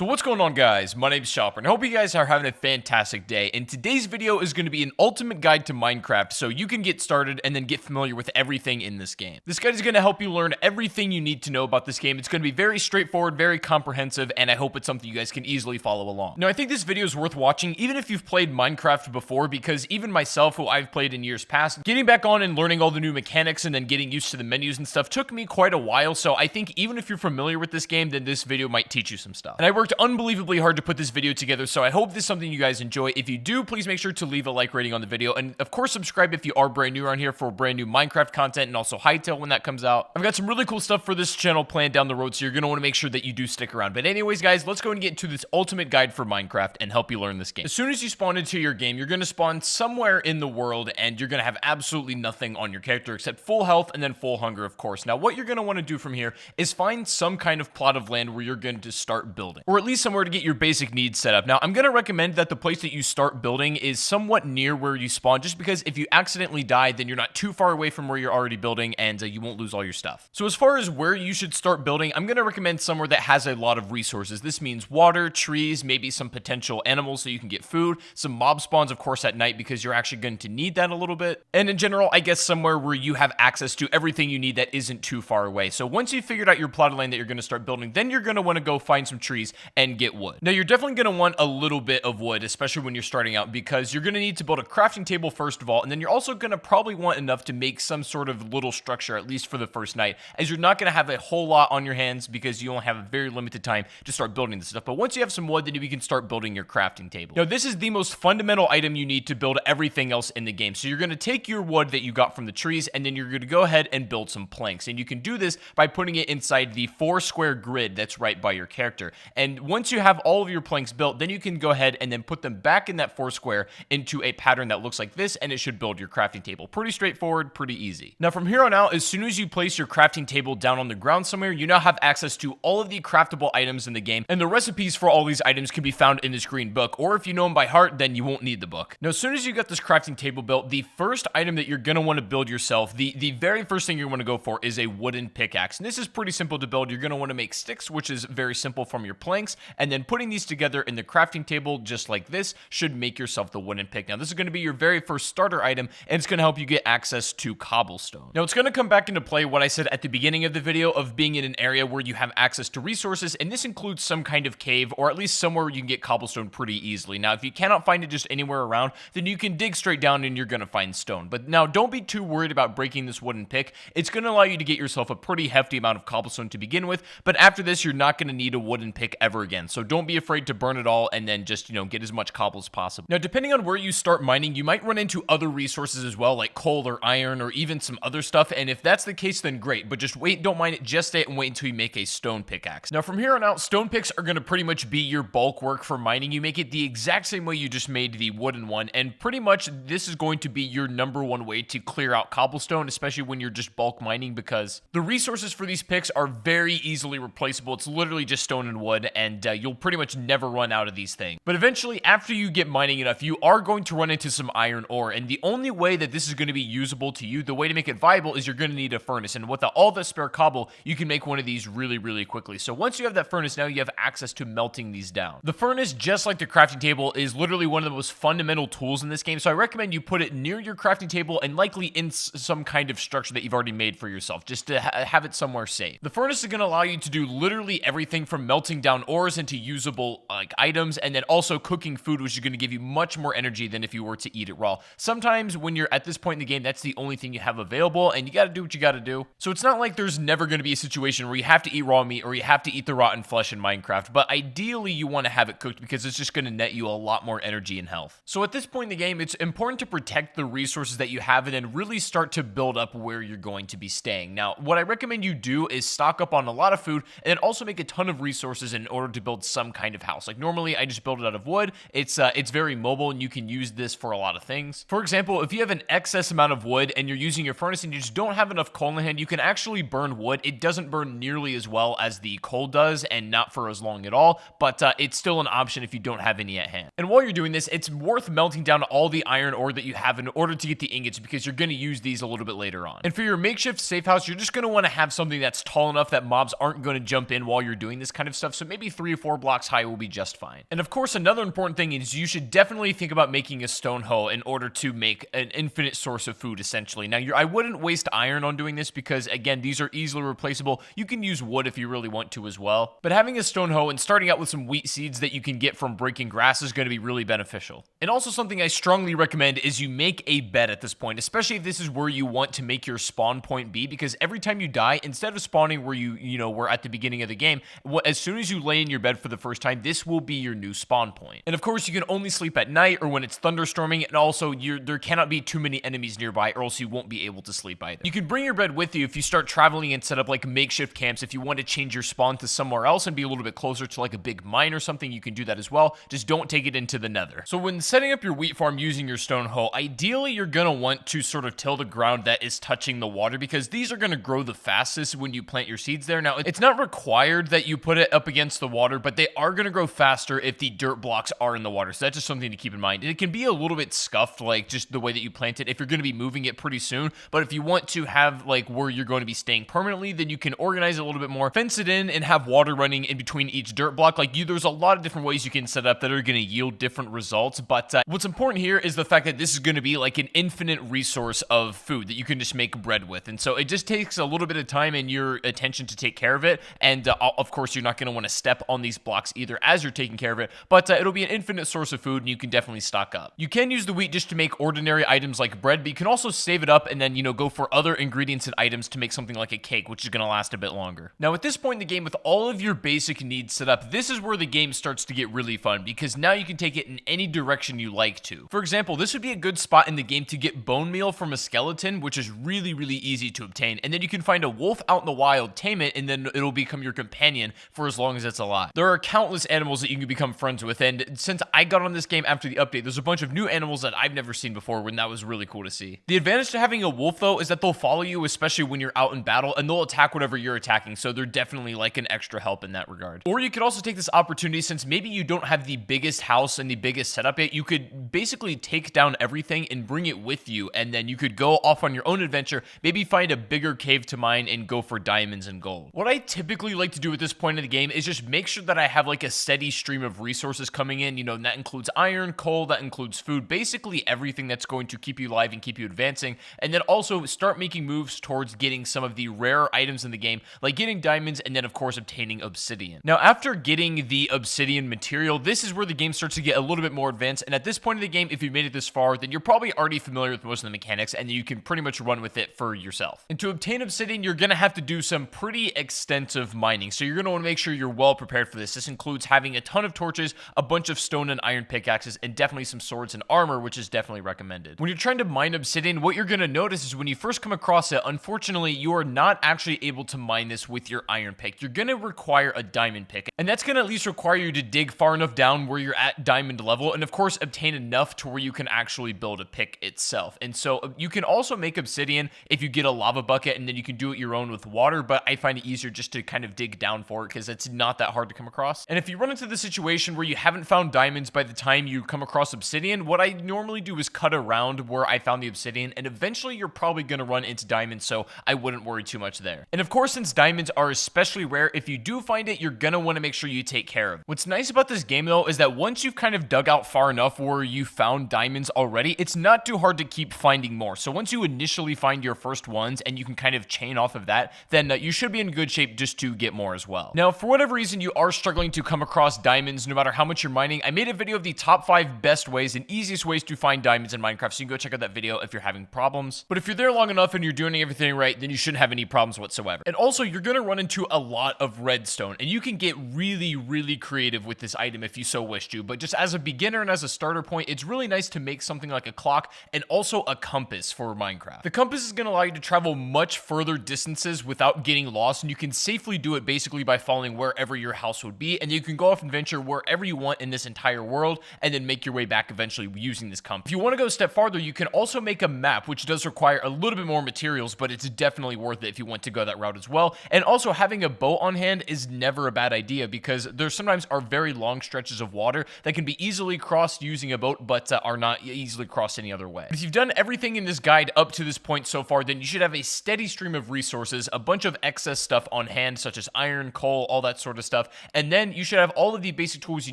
So what's going on, guys? My name's Chopper, and I hope you guys are having a fantastic day. And today's video is going to be an ultimate guide to Minecraft so you can get started and then get familiar with everything in this game. This guide is going to help you learn everything you need to know about this game. It's going to be very straightforward, very comprehensive, and I hope it's something you guys can easily follow along. Now, I think this video is worth watching even if you've played Minecraft before, because even myself, who I've played in years past, getting back on and learning all the new mechanics and then getting used to the menus and stuff took me quite a while. So I think even if you're familiar with this game, then this video might teach you some stuff. And I worked unbelievably hard to put this video together, so I hope this is something you guys enjoy. If you do, please make sure to leave a like rating on the video, and of course subscribe if you are brand new around here for brand new Minecraft content, and also Hytale when that comes out. I've got some really cool stuff for this channel planned down the road, so you're going to want to make sure that you do stick around. But anyways, guys, let's go and get into this ultimate guide for Minecraft and help you learn this game. As soon as you spawn into your game, you're going to spawn somewhere in the world, and you're going to have absolutely nothing on your character except full health and then full hunger, of course. Now, what you're going to want to do from here is find some kind of plot of land where you're going to start building, or at least somewhere to get your basic needs set up. Now, I'm going to recommend that the place that you start building is somewhat near where you spawn, just because if you accidentally die, then you're not too far away from where you're already building, and you won't lose all your stuff. So as far as where you should start building, I'm going to recommend somewhere that has a lot of resources. This means water, trees, maybe some potential animals so you can get food, some mob spawns, of course, at night, because you're actually going to need that a little bit. And in general, I guess somewhere where you have access to everything you need that isn't too far away. So once you've figured out your plot of land that you're going to start building, then you're going to want to go find some trees and get wood. Now, you're definitely going to want a little bit of wood, especially when you're starting out, because you're going to need to build a crafting table first of all, and then you're also going to probably want enough to make some sort of little structure, at least for the first night, as you're not going to have a whole lot on your hands because you only have a very limited time to start building this stuff. But once you have some wood, then you can start building your crafting table. Now, this is the most fundamental item you need to build everything else in the game. So you're going to take your wood that you got from the trees, and then you're going to go ahead and build some planks. And you can do this by putting it inside the 4-square grid that's right by your character. And once you have all of your planks built, then you can go ahead and then put them back in that 4-square into a pattern that looks like this, and it should build your crafting table. Pretty straightforward, pretty easy. Now, from here on out, as soon as you place your crafting table down on the ground somewhere, you now have access to all of the craftable items in the game, and the recipes for all these items can be found in this green book, or if you know them by heart, then you won't need the book. Now, as soon as you got this crafting table built, the first item that you're going to want to build yourself, the very first thing you want to go for is a wooden pickaxe. And this is pretty simple to build. You're going to want to make sticks, which is very simple, from your planks, and then putting these together in the crafting table just like this should make yourself the wooden pick. Now, this is going to be your very first starter item, and it's going to help you get access to cobblestone. Now, it's going to come back into play what I said at the beginning of the video of being in an area where you have access to resources, and this includes some kind of cave, or at least somewhere where you can get cobblestone pretty easily. Now, if you cannot find it just anywhere around, then you can dig straight down and you're going to find stone. But now, don't be too worried about breaking this wooden pick. It's going to allow you to get yourself a pretty hefty amount of cobblestone to begin with, but after this, you're not going to need a wooden pick ever again. So don't be afraid to burn it all and then just, get as much cobble as possible. Now, depending on where you start mining, you might run into other resources as well, like coal or iron or even some other stuff, and if that's the case, then great, but just wait, don't mine it just yet, and wait until you make a stone pickaxe. Now, from here on out, stone picks are going to pretty much be your bulk work for mining. You make it the exact same way you just made the wooden one, and pretty much this is going to be your #1 way to clear out cobblestone, especially when you're just bulk mining, because the resources for these picks are very easily replaceable. It's literally just stone and wood, and you'll pretty much never run out of these things. But eventually, after you get mining enough, you are going to run into some iron ore, and the only way that this is going to be usable to you, the way to make it viable, is you're going to need a furnace. And with all the spare cobble, you can make one of these really, really quickly. So once you have that furnace, now you have access to melting these down. The furnace, just like the crafting table, is literally one of the most fundamental tools in this game, so I recommend you put it near your crafting table and likely in some kind of structure that you've already made for yourself, just to have it somewhere safe. The furnace is going to allow you to do literally everything from melting down ores into usable items, and then also cooking food, which is going to give you much more energy than if you were to eat it raw. Sometimes when you're at this point in the game, that's the only thing you have available, and you got to do what you got to do. So it's not like there's never going to be a situation where you have to eat raw meat or you have to eat the rotten flesh in Minecraft, but ideally you want to have it cooked because it's just going to net you a lot more energy and health. So at this point in the game, it's important to protect the resources that you have and then really start to build up where you're going to be staying. Now, what I recommend you do is stock up on a lot of food and then also make a ton of resources in order to build some kind of house. Like normally I just build it out of wood. It's very mobile and you can use this for a lot of things. For example, if you have an excess amount of wood and you're using your furnace and you just don't have enough coal in hand, you can actually burn wood. It doesn't burn nearly as well as the coal does and not for as long at all, but it's still an option if you don't have any at hand. And while you're doing this, it's worth melting down all the iron ore that you have in order to get the ingots because you're going to use these a little bit later on. And for your makeshift safe house, you're just going to want to have something that's tall enough that mobs aren't going to jump in while you're doing this kind of stuff. So maybe maybe 3 or 4 blocks high will be just fine. And of course, another important thing is you should definitely think about making a stone hoe in order to make an infinite source of food, essentially. Now, I wouldn't waste iron on doing this because, again, these are easily replaceable. You can use wood if you really want to as well. But having a stone hoe and starting out with some wheat seeds that you can get from breaking grass is going to be really beneficial. And also something I strongly recommend is you make a bed at this point, especially if this is where you want to make your spawn point be, because every time you die, instead of spawning where you were at the beginning of the game, as soon as you lay in your bed for the first time, this will be your new spawn point. And of course, you can only sleep at night or when it's thunderstorming, and also there cannot be too many enemies nearby or else you won't be able to sleep either. You can bring your bed with you if you start traveling and set up like makeshift camps. If you want to change your spawn to somewhere else and be a little bit closer to like a big mine or something, you can do that as well. Just don't take it into the nether. So when setting up your wheat farm using your stone hoe, ideally you're going to want to sort of till the ground that is touching the water, because these are going to grow the fastest when you plant your seeds there. Now, it's not required that you put it up against the water, but they are going to grow faster if the dirt blocks are in the water. So that's just something to keep in mind. It can be a little bit scuffed, like just the way that you plant it, if you're going to be moving it pretty soon. But if you want to have like where you're going to be staying permanently, then you can organize it a little bit more, fence it in, and have water running in between each dirt block. There's a lot of different ways you can set up that are going to yield different results. But what's important here is the fact that this is going to be like an infinite resource of food that you can just make bread with. And so it just takes a little bit of time and your attention to take care of it. And of course, you're not going to want to step on these blocks either as you're taking care of it, but it'll be an infinite source of food and you can definitely stock up. You can use the wheat just to make ordinary items like bread, but you can also save it up and then, go for other ingredients and items to make something like a cake, which is going to last a bit longer. Now, at this point in the game, with all of your basic needs set up, this is where the game starts to get really fun, because now you can take it in any direction you like to. For example, this would be a good spot in the game to get bone meal from a skeleton, which is really, really easy to obtain. And then you can find a wolf out in the wild, tame it, and then it'll become your companion for as long as it's alive. There are countless animals that you can become friends with, and since I got on this game after the update, there's a bunch of new animals that I've never seen before, and that was really cool to see. The advantage to having a wolf, though, is that they'll follow you, especially when you're out in battle, and they'll attack whatever you're attacking, so they're definitely like an extra help in that regard. Or you could also take this opportunity, since maybe you don't have the biggest house and the biggest setup yet, you could basically take down everything and bring it with you, and then you could go off on your own adventure, maybe find a bigger cave to mine and go for diamonds and gold. What I typically like to do at this point in the game is just make sure that I have like a steady stream of resources coming in, and that includes iron, coal, that includes food, basically everything that's going to keep you alive and keep you advancing, and then also start making moves towards getting some of the rare items in the game, like getting diamonds, and then of course obtaining obsidian. Now, after getting the obsidian material, this is where the game starts to get a little bit more advanced, and at this point in the game, if you've made it this far, then you're probably already familiar with most of the mechanics, and you can pretty much run with it for yourself. And to obtain obsidian, you're going to have to do some pretty extensive mining, so you're going to want to make sure you're well prepared for this. This includes having a ton of torches, a bunch of stone and iron pickaxes, and definitely some swords and armor, which is definitely recommended. When you're trying to mine obsidian, what you're going to notice is when you first come across it, unfortunately, you are not actually able to mine this with your iron pick. You're going to require a diamond pick, and that's going to at least require you to dig far enough down where you're at diamond level, and of course, obtain enough to where you can actually build a pick itself. And so you can also make obsidian if you get a lava bucket, and then you can do it your own with water, but I find it easier just to kind of dig down for it because it's not that hard to come across. And if you run into the situation where you haven't found diamonds by the time you come across obsidian, what I normally do is cut around where I found the obsidian, and eventually you're probably going to run into diamonds, so I wouldn't worry too much there. And of course, since diamonds are especially rare, if you do find it, you're going to want to make sure you take care of it. What's nice about this game, though, is that once you've kind of dug out far enough where you found diamonds already, it's not too hard to keep finding more. So once you initially find your first ones and you can kind of chain off of that, then you should be in good shape just to get more as well. Now, for whatever reason you are struggling to come across diamonds, no matter how much you're mining, I made a video of the top 5 best ways and easiest ways to find diamonds in Minecraft, so you can go check out that video if you're having problems. But if you're there long enough and you're doing everything right, then you shouldn't have any problems whatsoever. And also, you're going to run into a lot of redstone, and you can get really, really creative with this item if you so wish to. But just as a beginner and as a starter point, it's really nice to make something like a clock and also a compass for Minecraft. The compass is going to allow you to travel much further distances without getting lost, and you can safely do it basically by following wherever your house would be, and you can go off and venture wherever you want in this entire world and then make your way back eventually using this compass. If you want to go a step farther, you can also make a map, which does require a little bit more materials, but it's definitely worth it if you want to go that route as well. And also, having a boat on hand is never a bad idea, because there sometimes are very long stretches of water that can be easily crossed using a boat, but are not easily crossed any other way. If you've done everything in this guide up to this point so far, then you should have a steady stream of resources, a bunch of excess stuff on hand, such as iron, coal, all that sort of stuff. stuff. And then you should have all of the basic tools you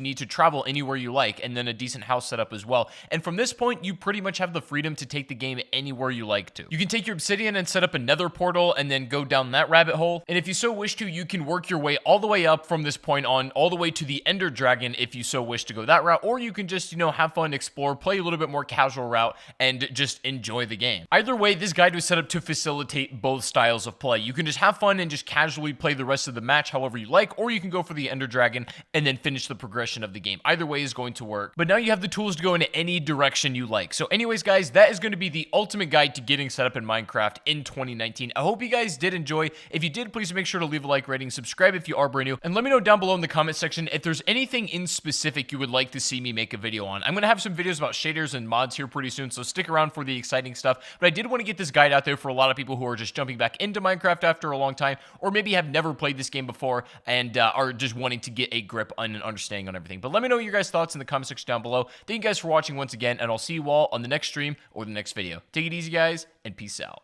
need to travel anywhere you like, and then a decent house setup as well. And from this point, you pretty much have the freedom to take the game anywhere you like to. You can take your obsidian and set up a nether portal and then go down that rabbit hole. And if you so wish to, you can work your way all the way up from this point on, all the way to the ender dragon if you so wish to go that route, or you can just, have fun, explore, play a little bit more casual route, and just enjoy the game. Either way, this guide was set up to facilitate both styles of play. You can just have fun and just casually play the rest of the match however you like, or you can go for the ender dragon and then finish the progression of the game. Either way is going to work, but now you have the tools to go in any direction you like. So anyways, guys, that is going to be the ultimate guide to getting set up in Minecraft in 2019. I hope you guys did enjoy. If you did, please make sure to leave a like, rating, subscribe if you are brand new, and let me know down below in the comment section if there's anything in specific you would like to see me make a video on. I'm going to have some videos about shaders and mods here pretty soon, so stick around for the exciting stuff. But I did want to get this guide out there for a lot of people who are just jumping back into Minecraft after a long time, or maybe have never played this game before and are just wanting to get a grip on and understanding on everything. But let me know your guys' thoughts in the comment section down below. Thank you guys for watching once again, and I'll see you all on the next stream or the next video. Take it easy, guys, and peace out.